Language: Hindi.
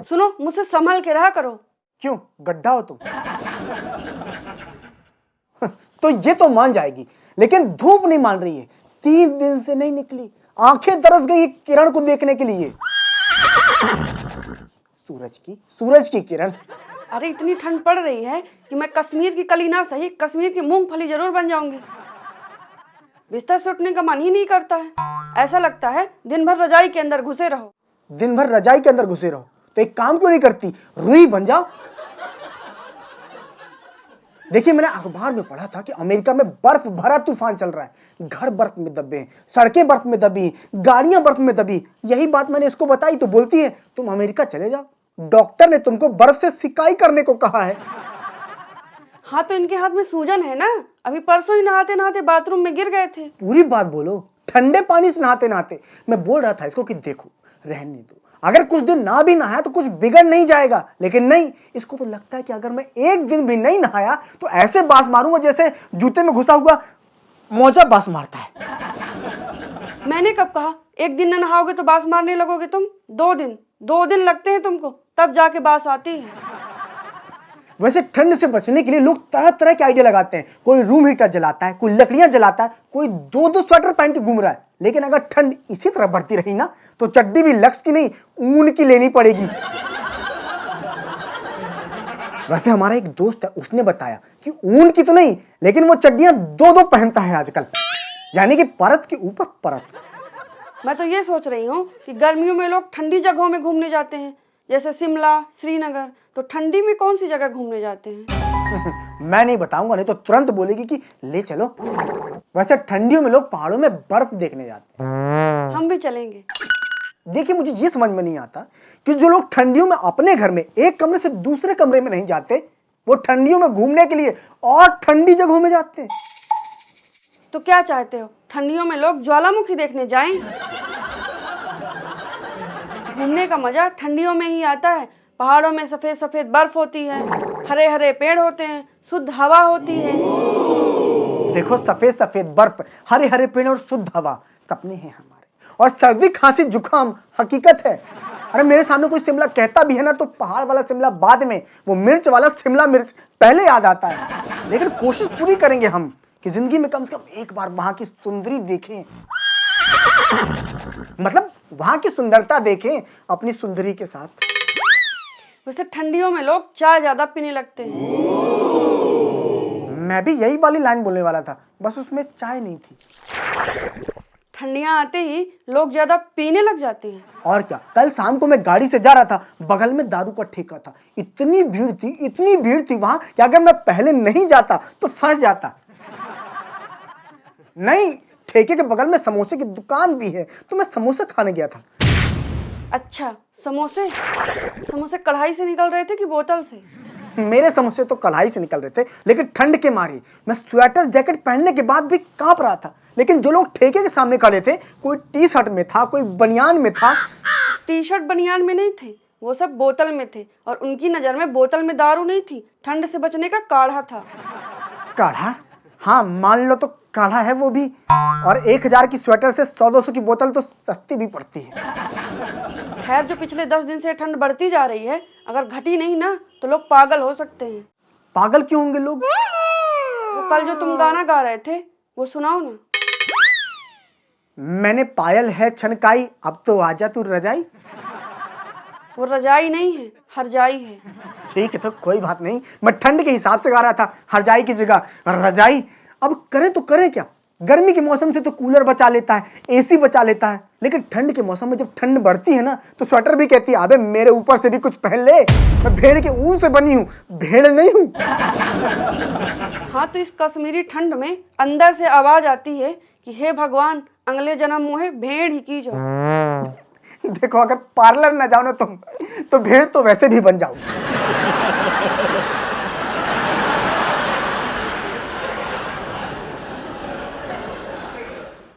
सुनो, मुझसे संभल के रहा करो। क्यों, गड्ढा हो तुम? तो ये तो मान जाएगी, लेकिन धूप नहीं मान रही है। 3 दिन से नहीं निकली, आंखें तरस गई किरण को देखने के लिए। सूरज की किरण। अरे इतनी ठंड पड़ रही है कि मैं कश्मीर की कली ना सही, कश्मीर की मूंगफली जरूर बन जाऊंगी। बिस्तर से उठने का मन ही नहीं करता है। ऐसा लगता है दिन भर रजाई के अंदर घुसे रहो। दिन भर रजाई के अंदर घुसे रहो तो एक काम क्यों नहीं करती, रुई बन जाओ। देखिए, मैंने अखबार में पढ़ा था कि अमेरिका में बर्फ भरा तूफान चल रहा है। घर बर्फ में दबे हैं, सड़कें बर्फ में दबी, गाड़ियां बर्फ में दबी। यही बात मैंने इसको बताई तो बोलती है तुम अमेरिका चले जाओ, डॉक्टर ने तुमको बर्फ से सिकाई करने को कहा है। हाँ तो इनके हाथ में सूजन है ना, अभी परसों ही नहाते नहाते बाथरूम में गिर गए थे। पूरी बात बोलो। ठंडे पानी से नहाते नहाते मैं बोल रहा था इसको कि देखो रहने दो, अगर कुछ दिन ना भी नहाया तो कुछ बिगड़ नहीं जाएगा। लेकिन नहीं, इसको तो लगता है कि अगर मैं एक दिन भी नहीं नहाया तो ऐसे बास मारूंगा जैसे जूते में घुसा हुआ मोजा बास मारता है। मैंने कब कहा एक दिन न नहाओगे तो बास मारने लगोगे तुम? 2 दिन लगते हैं तुमको, तब जाके बास आती है। वैसे ठंड से बचने के लिए लोग तरह तरह के आइडिया लगाते हैं। कोई रूम हीटर जलाता है, कोई लकड़ियां जलाता है, कोई 2 स्वेटर पहन के घूम रहा है। लेकिन अगर ठंड इसी तरह बढ़ती रही ना तो चड्डी भी लक्स की नहीं, ऊन की लेनी पड़ेगी। वैसे हमारा एक दोस्त है, उसने बताया कि ऊन की तो नहीं, लेकिन वो चड्डियां 2 पहनता है आजकल, यानी कि परत के ऊपर परत। मैं तो ये सोच रही हूँ कि गर्मियों में लोग ठंडी जगहों में घूमने जाते हैं, जैसे शिमला, श्रीनगर, तो ठंडी में कौन सी जगह घूमने जाते हैं? मैं नहीं बताऊंगा, नहीं तो तुरंत बोलेगी कि ले चलो। वैसे ठंडियों में लोग पहाड़ों में बर्फ देखने जाते हैं। हम भी चलेंगे। देखिए, मुझे ये समझ में नहीं आता कि जो लोग ठंडियों में अपने घर में एक कमरे से दूसरे कमरे में नहीं जाते, वो ठंडियों में घूमने के लिए और ठंडी जगहों में जाते हैं। तो क्या चाहते हो, ठंडियों में लोग ज्वालामुखी देखने जाएं? घूमने का मजा ठंडियों में ही आता है। पहाड़ों में सफेद सफेद बर्फ होती है, हरे हरे पेड़ होते हैं, शुद्ध हवा होती है। देखो, सफेद सफेद बर्फ, हरे हरे पेड़ और शुद्ध हवा सपने हैं हमारे, और सर्दी खांसी जुकाम हकीकत है। अरे मेरे सामने कोई शिमला कहता भी है ना तो पहाड़ वाला शिमला बाद में, वो मिर्च वाला शिमला मिर्च पहले याद आता है। लेकिन कोशिश पूरी करेंगे हम कि जिंदगी में कम से कम एक बार वहां की सुंदरी देखें, मतलब वहां की सुंदरता देखें अपनी सुंदरी के साथ। वैसे ठंडियों में लोग चाय ज्यादा पीने लगते हैं। मैं भी यही वाली लाइन बोलने वाला था, बस उसमें चाय नहीं थी। ठंडियां आते ही लोग ज्यादा पीने लग जाते हैं। और क्या, कल शाम को मैं गाड़ी से जा रहा था, बगल में दारू का ठेका था। इतनी भीड़ थी वहां कि अगर मैं पहले नहीं जाता तो फंस जाता। नहीं, ठेके के बगल में समोसे की दुकान भी है तो मैं समोसा खाने गया था। अच्छा, समोसे कढ़ाई से निकल रहे थे कि बोतल से? मेरे समोसे तो कढ़ाई से निकल रहे थे, लेकिन ठंड के मारे मैं स्वेटर जैकेट पहनने के बाद भी कांप रहा था। लेकिन जो लोग ठेके के सामने खड़े थे, कोई टी शर्ट में था, कोई बनियान में था। टी शर्ट बनियान में नहीं थे, वो सब बोतल में थे, और उनकी नजर में बोतल में दारू नहीं थी, ठंड से बचने का काढ़ा था। काढ़ा? हाँ मान लो तो काढ़ा है वो भी। और 1000 की स्वेटर से 100-200 की बोतल तो सस्ती भी पड़ती है। खैर, जो पिछले 10 दिन से ठंड बढ़ती जा रही है, अगर घटी नहीं ना तो लोग पागल हो सकते हैं। पागल क्यों होंगे लोग? वो कल जो तुम गाना गा रहे थे वो सुनाओ ना। मैंने पायल है छनकाई, अब तो आजा तू रजाई। वो रजाई नहीं है, हरजाई है। ठीक है, तो कोई बात नहीं, मैं ठंड के हिसाब से गा रहा था, हरजाई की जगह रजाई। अब करें तो करें क्या? गर्मी के मौसम से तो कूलर बचा लेता है, एसी बचा लेता है, लेकिन ठंड के मौसम में जब ठंड बढ़ती है ना तो स्वेटर भी कहती है अबे मेरे ऊपर से भी कुछ पहन ले, मैं भेड़ के ऊन से बनी हूँ, भेड़ नहीं हूँ। हाँ तो इस कश्मीरी ठंड में अंदर से आवाज आती है कि हे भगवान, अगले जन्म मोहे भेड़ ही की जाओ। देखो, अगर पार्लर न जाओ ना तुम तो भेड़ तो वैसे भी बन जाओ।